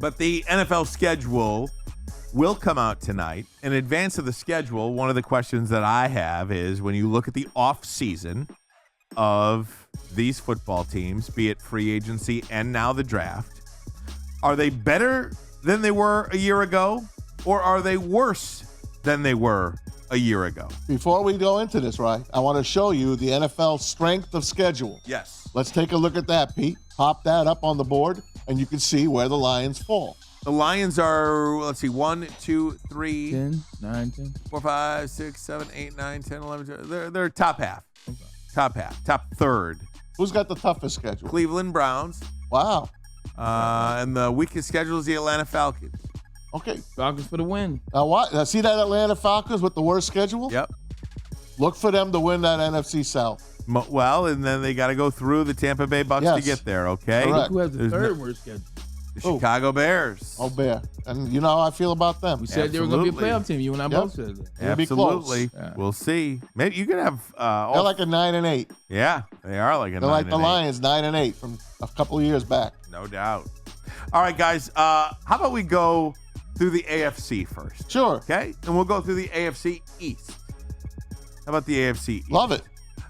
But the NFL schedule will come out tonight. In advance of the schedule, one of the questions that I have is when you look at the off season of these football teams, be it free agency and now the draft, are they better than they were a year ago, or are they worse than they were a year ago? Before we go into this, right, I want to show you the NFL strength of schedule. Yes. Let's take a look at that, Pete. Pop that up on the board, and you can see where the Lions fall. The Lions are, let's see, 1, 2, 3, 10, 9, 10. 4, 5, 6, 7, 8, 9, 10, 11. They're top half. Okay. Top half. Top third. Who's got the toughest schedule? Cleveland Browns. Wow. And the weakest schedule is the Atlanta Falcons. Okay. Falcons for the win. Now, what? Now, see that Atlanta Falcons with the worst schedule? Yep. Look for them to win that NFC South. Well, and then they got to go through the Tampa Bay Bucks to get there, okay? Correct. Who has the third worst schedule? The Chicago Bears. Oh, Bear. And you know how I feel about them. We said they were going to be a playoff team. You and I both said that. Absolutely. Yeah. We'll see. Maybe you could have. They're like a 9-8. Yeah, they are like a 9-8. They're like the Lions, 9-8 from a couple of years back. No doubt. All right, guys. How about we go through the AFC first? Sure. Okay, and we'll go through the AFC East. How about the AFC East? Love it.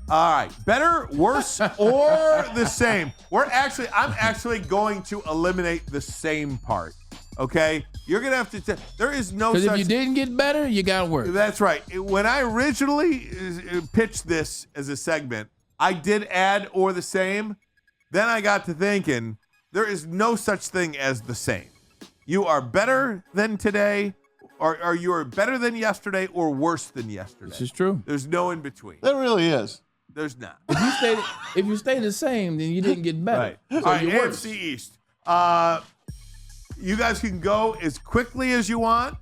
All right, better, worse, or the same. I'm actually going to eliminate the same part. Okay, you're gonna have to. There is no. Because if you didn't get better, you got worse. That's right. When I originally pitched this as a segment, I did add or the same. Then I got to thinking, there is no such thing as the same. You are better than today, or you are better than yesterday, or worse than yesterday. This is true. There's no in between. There really is. There's not. If you stay the same, then you didn't get better. Right. So All right, you're worse. AFC East. You guys can go as quickly as you want.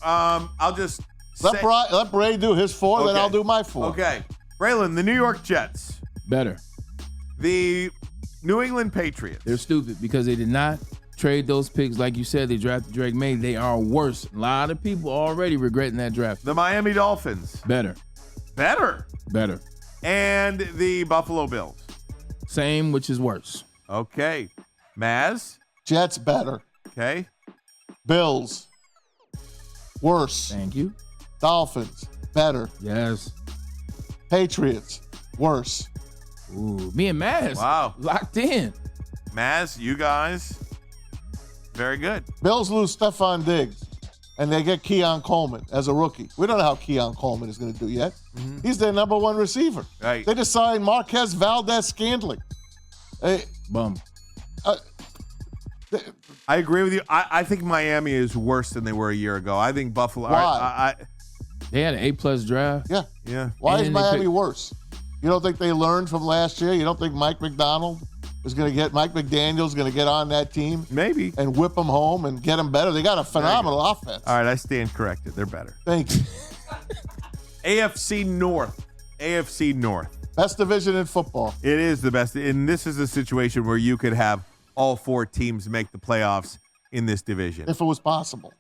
I'll just let Bray do his 4, okay. Then I'll do my 4. Okay. Braylon, the New York Jets. Better. The New England Patriots. They're stupid because they did not trade those picks. Like you said, they drafted Drake May. They are worse. A lot of people already regretting that draft. The Miami Dolphins. Better. Better. And the Buffalo Bills. Same, which is worse. Okay. Maz. Jets better. Okay. Bills. Worse. Thank you. Dolphins. Better. Yes. Patriots. Worse. Ooh, me and Maz. Wow. Locked in. Maz, you guys. Very good. Bills lose Stephon Diggs, and they get Keon Coleman as a rookie. We don't know how Keon Coleman is going to do yet. Mm-hmm. He's their number 1 receiver. Right. They just signed Marquez Valdez-Scantling. Bum. I agree with you. I think Miami is worse than they were a year ago. I think Buffalo. Why? They had an A+ draft. Yeah. Why is Miami worse? You don't think they learned from last year? You don't think Mike McDaniel is going to get on that team? Maybe. And whip them home and get them better. They got a phenomenal offense. All right, I stand corrected. They're better. Thank you. AFC North. Best division in football. It is the best. And this is a situation where you could have all 4 teams make the playoffs in this division. If it was possible.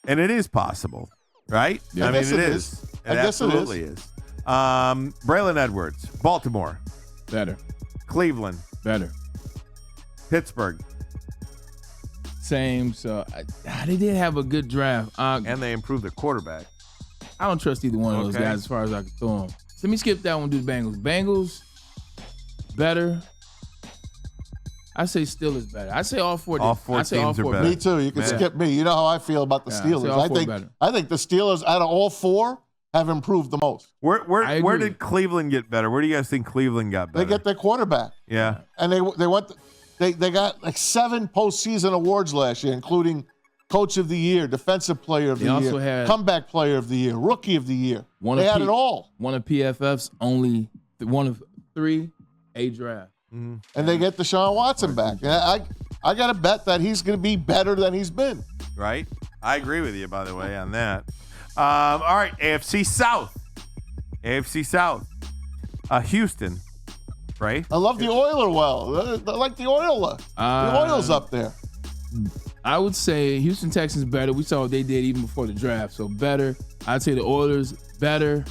And it is possible, right? Yeah. I mean, it is. It absolutely is. Braylon Edwards, Baltimore. Better. Cleveland. Better. Pittsburgh. Same. So they did have a good draft. And they improved their quarterback. I don't trust either one of those guys as far as I can throw them. Let me skip that one. Do the Bengals. Bengals, better. I say Steelers better. I say all 4. All 4 teams are better. Me too. You can skip me. You know how I feel about the Steelers. I think the Steelers out of all 4 have improved the most. Where did Cleveland get better? Where do you guys think Cleveland got better? They get their quarterback. Yeah. And they got like 7 postseason awards last year, including Coach of the Year, Defensive Player of the Year, also had Comeback Player of the Year, Rookie of the Year. They had it all. One of PFF's only one of 3 A draft. Mm-hmm. And they get Deshaun Watson back. And I got to bet that he's going to be better than he's been. Right. I agree with you, by the way, on that. All right, AFC South. Houston. Right? I love the Oiler well. I like the Oiler. The Oil's up there. I would say Houston Texans better. We saw what they did even before the draft, so better. I'd say the Oilers better,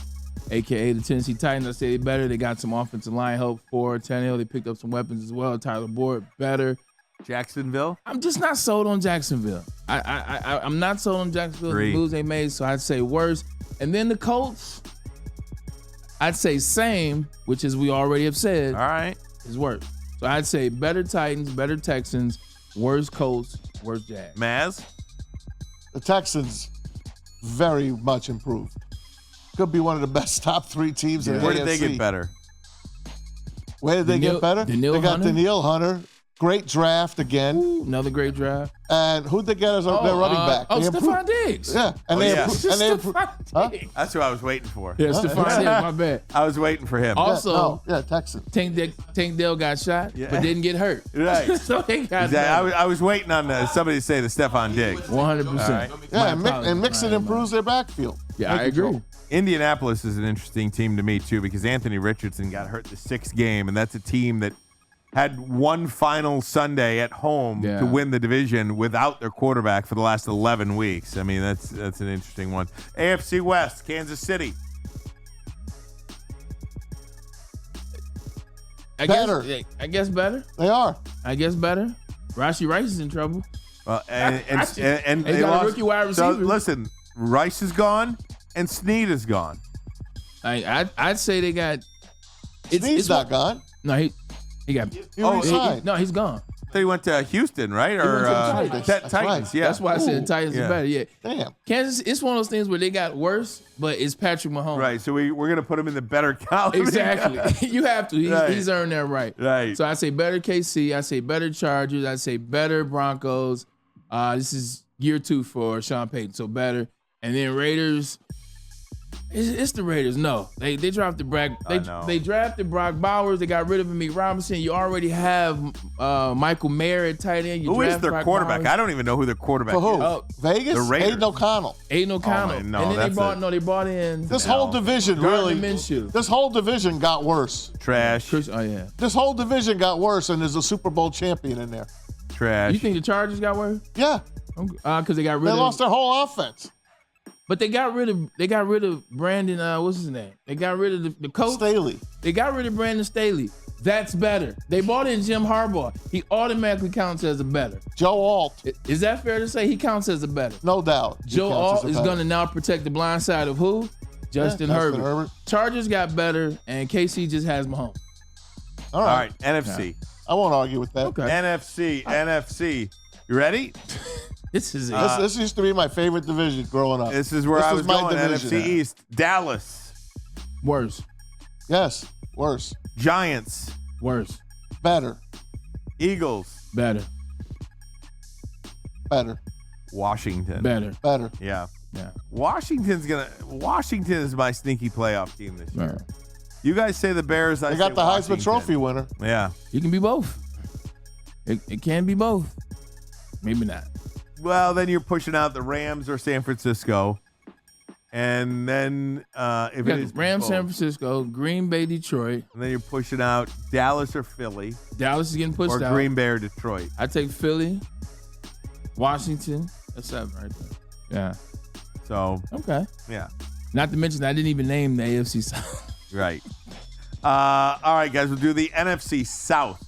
a.k.a. the Tennessee Titans. I'd say they better. They got some offensive line help for Tannehill. They picked up some weapons as well. Tyler Boyd better. Jacksonville? I'm just not sold on Jacksonville. I'm not sold on Jacksonville. The moves they made, so I'd say worse. And then the Colts, I'd say same, which as we already have said, All right, is worse. So I'd say better Titans, better Texans, worse Colts, worse Jags. Maz? The Texans very much improved. Could be one of the best top 3 teams in the Where AFC. did they get better? Where did they get better? They got Danielle Hunter. Great draft again. Ooh, another great draft. And who'd they get as their running back? Stephon Diggs. Yeah. And Diggs. That's who I was waiting for. Yeah, Stephon Diggs, my bad. I was waiting for him. Also, Texans. Tank Dell got shot, but didn't get hurt. Right. So they got I was waiting on somebody to say the Stephon Diggs. 100%. Right. Yeah, and Mixon improves their backfield. Yeah, I agree. Indianapolis is an interesting team to me, too, because Anthony Richardson got hurt the 6th game, and that's a team that had one final Sunday at home to win the division without their quarterback for the last 11 weeks. I mean, that's an interesting one. AFC West, Kansas City. I guess better. They are. I guess better. Rashi Rice is in trouble. Well, and they got a rookie wide receiver. So listen, Rice is gone and Snead is gone. I'd say they got. Snead's not gone. No, he got. He's gone. So he went to Houston, right? Or Titans. Right. Yeah. That's why I said Titans are better. Yeah. Damn. Kansas. It's one of those things where they got worse, but it's Patrick Mahomes. Right. So we're gonna put him in the better column. Exactly. You have to. He's earned that right. Right. So I say better KC. I say better Chargers. I say better Broncos. This is year 2 for Sean Payton, so better. And then Raiders. It's the Raiders. No, they drafted They drafted Brock Bowers. They got rid of Amik Robinson. You already have Michael Mayer at tight end. Who is their Brock quarterback? Bowers. I don't even know who their quarterback For who? is. Vegas? The Raiders. Aiden O'Connell. And then they brought in This whole division really. Minshew. This whole division got worse. Trash. This whole division got worse, and there's a Super Bowl champion in there. Trash. You think the Chargers got worse? Yeah. Because they got rid of. They lost their whole offense. But they got rid of Brandon. What's his name? They got rid of the coach. Staley. They got rid of Brandon Staley. That's better. They brought in Jim Harbaugh. He automatically counts as a better. Joe Alt. Is that fair to say? He counts as a better. No doubt. Joe Alt is going to now protect the blind side of who? Justin Herbert. Chargers got better, and KC just has Mahomes. All right. NFC. I won't argue with that. Okay. NFC. You ready? This is it. This used to be my favorite division growing up. This is where I was going. Division. NFC East. Dallas. Worse. Yes. Worse. Giants. Worse. Better. Eagles. Better. Better. Washington. Better. Yeah. Washington is my sneaky playoff team this year. You guys say the Bears. They got the Heisman Trophy winner. Yeah. You can be both. It can be both. Maybe not. Well, then you're pushing out the Rams or San Francisco. And then if it is Rams, both, San Francisco, Green Bay, Detroit. And then you're pushing out Dallas or Philly. Dallas is getting pushed out. Or Green Bay or Detroit. I take Philly, Washington. That's 7 right there. Yeah. So. Okay. Yeah. Not to mention, I didn't even name the AFC South. Right. All right, guys. We'll do the NFC South.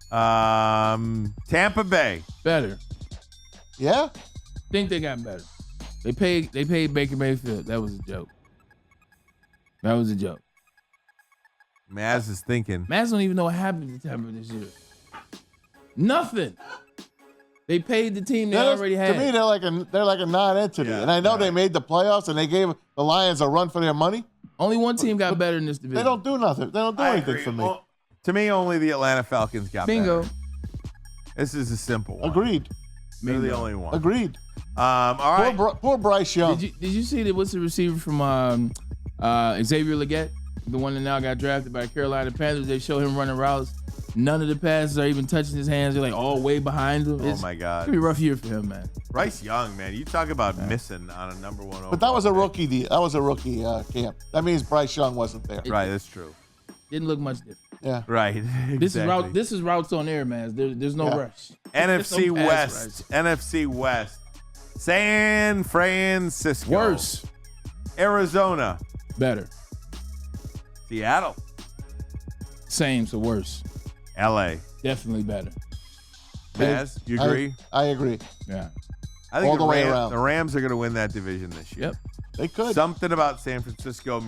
Tampa Bay. Better. Yeah? Think they got better. They paid Baker Mayfield. That was a joke. Maz is thinking. Maz don't even know what happened to Tampa this year. Nothing. They paid the team they already had. To me, they're like a non-entity. Yeah, and I know they made the playoffs and they gave the Lions a run for their money. Only one team got better in this division. They don't do nothing. They don't do anything for me. Well, to me, only the Atlanta Falcons got Bingo. better. This is a simple one. Agreed. They're the only one. Agreed. All right. Poor Bryce Young. Did you see that? What's the receiver from Xavier Legette, the one that now got drafted by Carolina Panthers? They show him running routes. None of the passes are even touching his hands. They're like all way behind him. Oh my God. It's gonna be a rough year for him, man. Bryce Young, man. You talk about missing on a number one. But that was a rookie deal. That was a rookie camp. That means Bryce Young wasn't there. Right. That's true. Didn't look much different. Yeah. Right. Exactly. This is routes on air, man. There's no rush. NFC no West. NFC West. San Francisco. Worse. Arizona. Better. Seattle. Same, so worse. LA. Definitely better. Maz, you agree? I agree. Yeah. I think all the way around. The Rams are going to win that division this year. Yep. They could. Something about San Francisco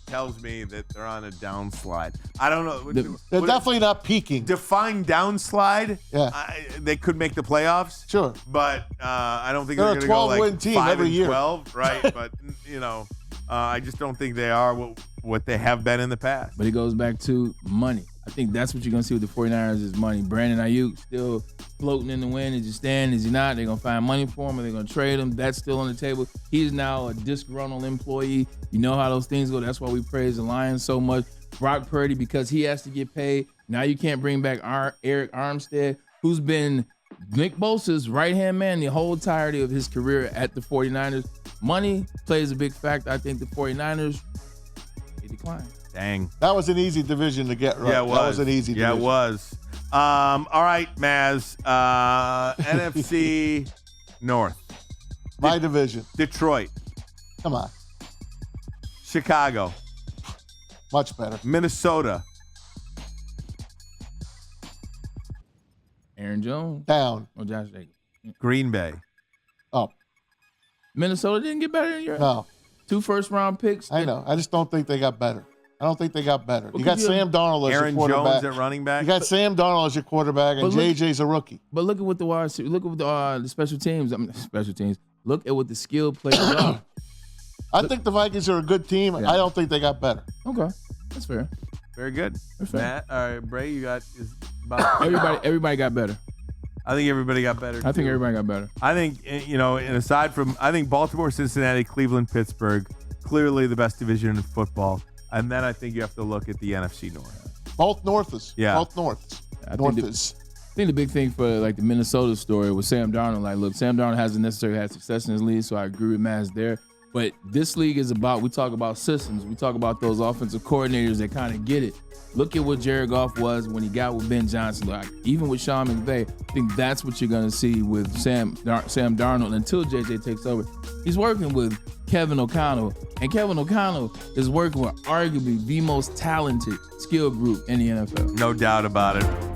tells me that they're on a downslide. I don't know. They're definitely not peaking. Define downslide. Yeah. They could make the playoffs. Sure. But I don't think They're they're going to go like 12-win team 5 every and year. 12, right? But I just don't think they are what they have been in the past. But it goes back to money. I think that's what you're going to see with the 49ers is money. Brandon Ayuk still floating in the wind. Is he staying? Is he not? They're going to find money for him, or they're going to trade him. That's still on the table. He's now a disgruntled employee. You know how those things go. That's why we praise the Lions so much. Brock Purdy, because he has to get paid. Now you can't bring back Eric Armstead, who's been Nick Bosa's right-hand man the whole entirety of his career at the 49ers. Money plays a big factor. I think the 49ers, they decline. Dang. That was an easy division to get right. Yeah, it was. That was an easy division. Yeah, it was. All right, Maz. NFC North. My division. Detroit. Come on. Chicago. Much better. Minnesota. Aaron Jones. Down. Or Josh Jacobs. Green Bay. Up. Minnesota didn't get better in your No. 2 first-round picks. I know. I just don't think they got better. I don't think they got better. Well, you got Sam Darnold as Aaron your quarterback. Jones at running back. You got Sam Darnold as your quarterback, and But look- JJ's a rookie. But look at what the special teams. Special teams. Look at what the skilled players are. I think the Vikings are a good team. Yeah. I don't think they got better. Okay, that's fair. Very good. That's fair. Matt, Bray, you got is about. Everybody got better. I think everybody got better. I think too. everybody got better. I think and aside from, I think Baltimore, Cincinnati, Cleveland, Pittsburgh, clearly the best division in football. And then I think you have to look at the NFC North. Both Norths. Yeah. Both Norths. I think the big thing for like the Minnesota story was Sam Darnold. Like, look, Sam Darnold hasn't necessarily had success in his league, so I agree with Matt there. But this league is about, we talk about systems. We talk about those offensive coordinators that kind of get it. Look at what Jared Goff was when he got with Ben Johnson. Like, even with Sean McVay, I think that's what you're going to see with Sam Darnold until JJ takes over. He's working with Kevin O'Connell, and Kevin O'Connell is working with arguably the most talented skill group in the NFL. No doubt about it.